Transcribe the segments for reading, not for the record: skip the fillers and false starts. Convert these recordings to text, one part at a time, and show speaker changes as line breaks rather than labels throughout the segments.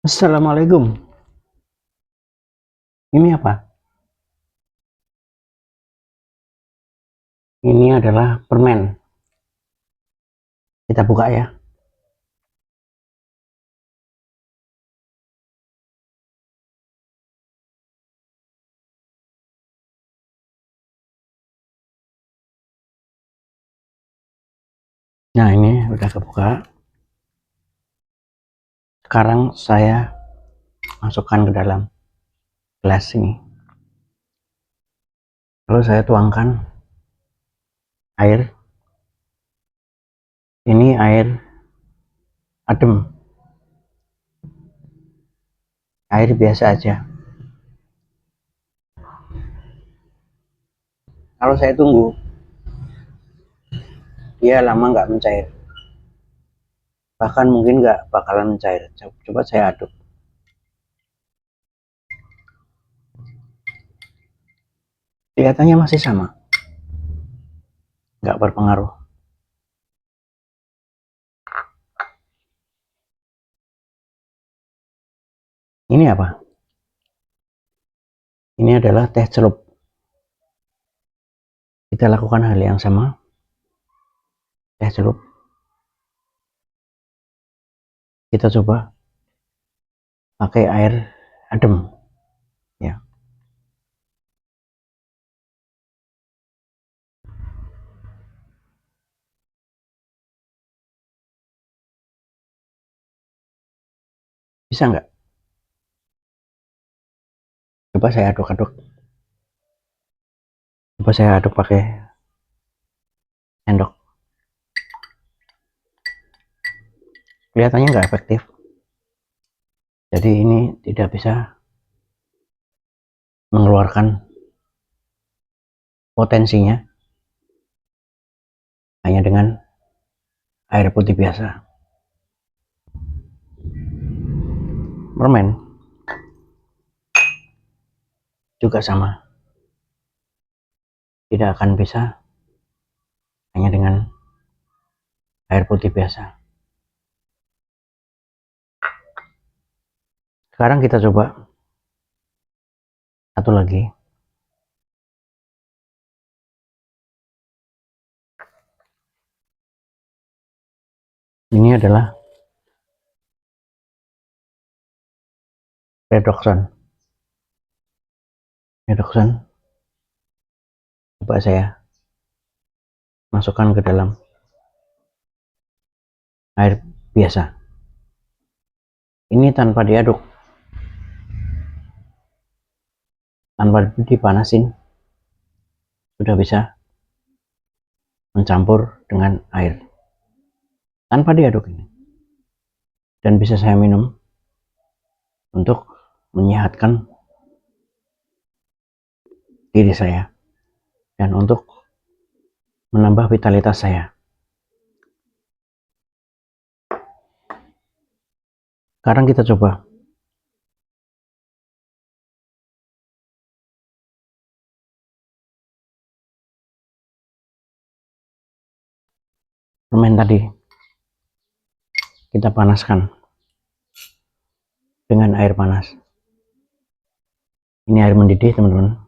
Assalamualaikum. Ini apa? Ini adalah permen. Kita buka ya. Nah, ini udah kebuka. Sekarang saya masukkan ke dalam gelas ini. Lalu saya tuangkan air. Ini air adem. Air biasa aja. Kalau saya tunggu, dia lama nggak mencair. Bahkan mungkin nggak bakalan mencair. Coba saya aduk. Kelihatannya masih sama. Nggak berpengaruh. Ini apa? Ini adalah teh celup. Kita lakukan hal yang sama. Teh celup. Kita coba pakai air adem. Ya. Bisa nggak? Coba saya aduk-aduk. Coba saya aduk pakai sendok. Kelihatannya nggak efektif. Jadi ini tidak bisa mengeluarkan potensinya hanya dengan air putih biasa. Permen juga sama. Tidak akan bisa hanya dengan air putih biasa. Sekarang kita coba satu lagi. Ini adalah redoxon. Redoxon. Coba saya masukkan ke dalam air biasa. Ini tanpa diaduk, tanpa dipanasin, sudah bisa mencampur dengan air tanpa diaduk ini, dan bisa saya minum untuk menyehatkan diri saya dan untuk menambah vitalitas saya. Sekarang kita coba permen tadi. Kita panaskan dengan air panas. Ini air mendidih, teman-teman.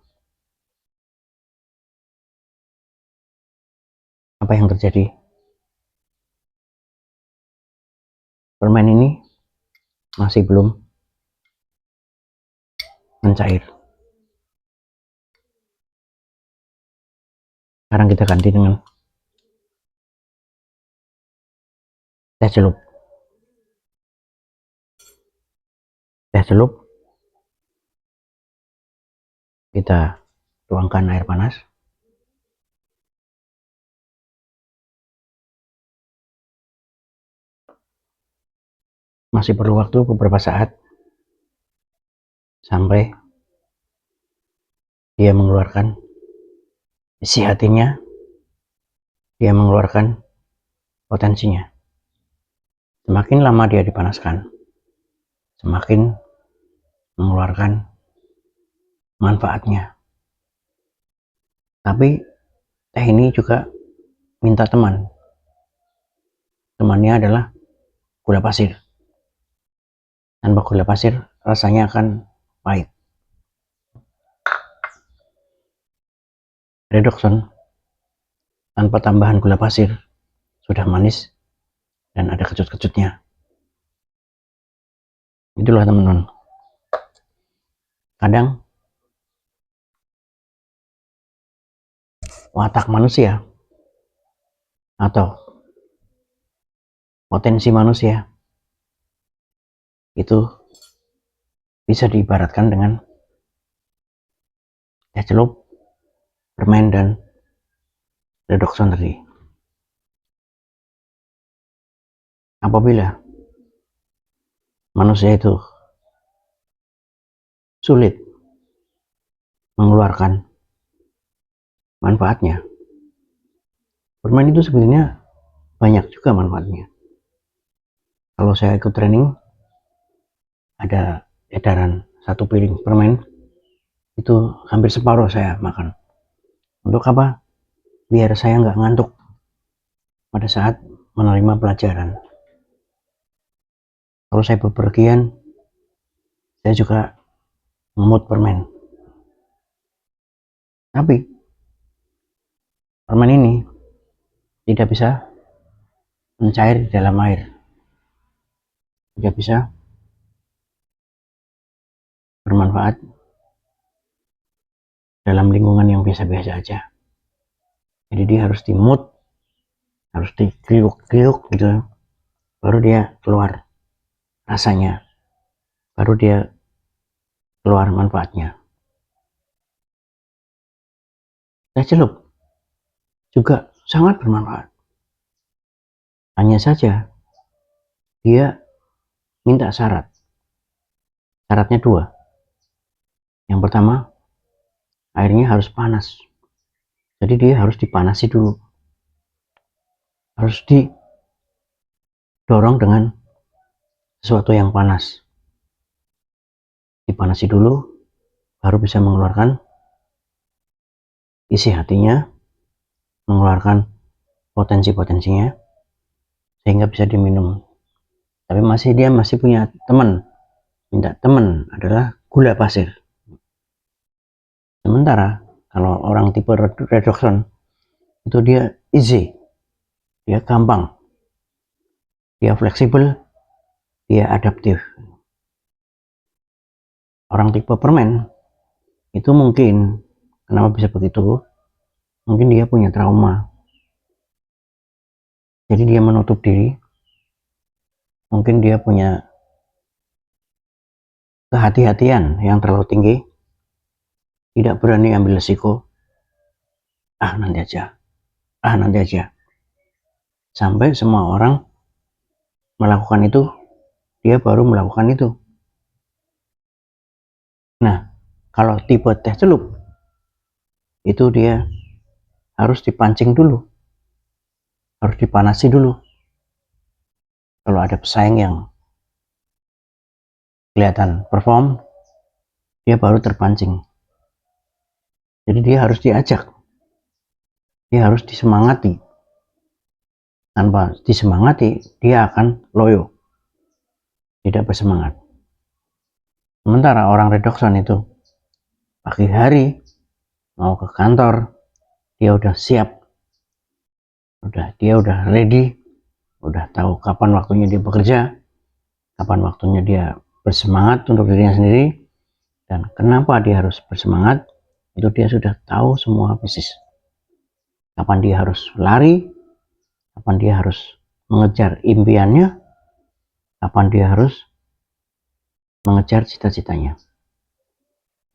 Apa yang terjadi? Permen ini masih belum mencair. Sekarang kita ganti dengan teh celup. Teh celup kita tuangkan air panas. Masih perlu waktu beberapa saat sampai dia mengeluarkan isi hatinya, dia mengeluarkan potensinya. Semakin lama dia dipanaskan, semakin mengeluarkan manfaatnya. Tapi teh ini juga minta teman. Temannya adalah gula pasir. Tanpa gula pasir rasanya akan pahit. Redoxon tanpa tambahan gula pasir sudah manis dan ada kecut-kecutnya. Itulah teman-teman. Kadang watak manusia atau potensi manusia itu bisa diibaratkan dengan teh celup, permen, dan redoxon tadi. Apabila manusia itu sulit mengeluarkan manfaatnya, permen itu sebenarnya banyak juga manfaatnya. Kalau saya ikut training, ada edaran 1 piring permen, itu hampir separuh saya makan. Untuk apa? Biar saya nggak ngantuk pada saat menerima pelajaran. Kalau saya bepergian, saya juga ngemut permen. Tapi permen ini tidak bisa mencair di dalam air, tidak bisa bermanfaat dalam lingkungan yang biasa-biasa aja. Jadi dia harus dimut, harus digriuk-griuk gitu, baru dia keluar rasanya, baru dia keluar manfaatnya. Teh celup juga sangat bermanfaat. Hanya saja dia minta syarat. Syaratnya 2. Yang pertama, airnya harus panas. Jadi dia harus dipanasi dulu. Harus didorong dengan sesuatu yang panas. Dipanasi dulu, baru bisa mengeluarkan isi hatinya, mengeluarkan potensi-potensinya, sehingga bisa diminum. Tapi dia masih punya teman. Minta teman adalah gula pasir. Sementara kalau orang tipe redoxon itu dia easy, dia gampang, dia fleksibel, dia adaptif. Orang tipe permen itu mungkin kenapa bisa begitu, mungkin dia punya trauma, jadi dia menutup diri. Mungkin dia punya kehati-hatian yang terlalu tinggi, tidak berani ambil resiko, nanti aja, sampai semua orang melakukan itu, dia baru melakukan itu. Nah, kalau tipe teh celup itu dia harus dipancing dulu, harus dipanasi dulu. Kalau ada pesaing yang kelihatan perform, dia baru terpancing. Jadi dia harus diajak, dia harus disemangati. Tanpa disemangati, dia akan loyo, tidak bersemangat. Sementara orang redoxon itu pagi hari mau ke kantor, dia udah siap, dia udah ready, udah tahu kapan waktunya dia bekerja, kapan waktunya dia bersemangat untuk dirinya sendiri, dan kenapa dia harus bersemangat, itu dia sudah tahu semua persis. Kapan dia harus lari, kapan dia harus mengejar impiannya, kapan dia harus mengejar cita-citanya.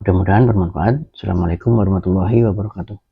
Mudah-mudahan bermanfaat. Assalamualaikum warahmatullahi wabarakatuh.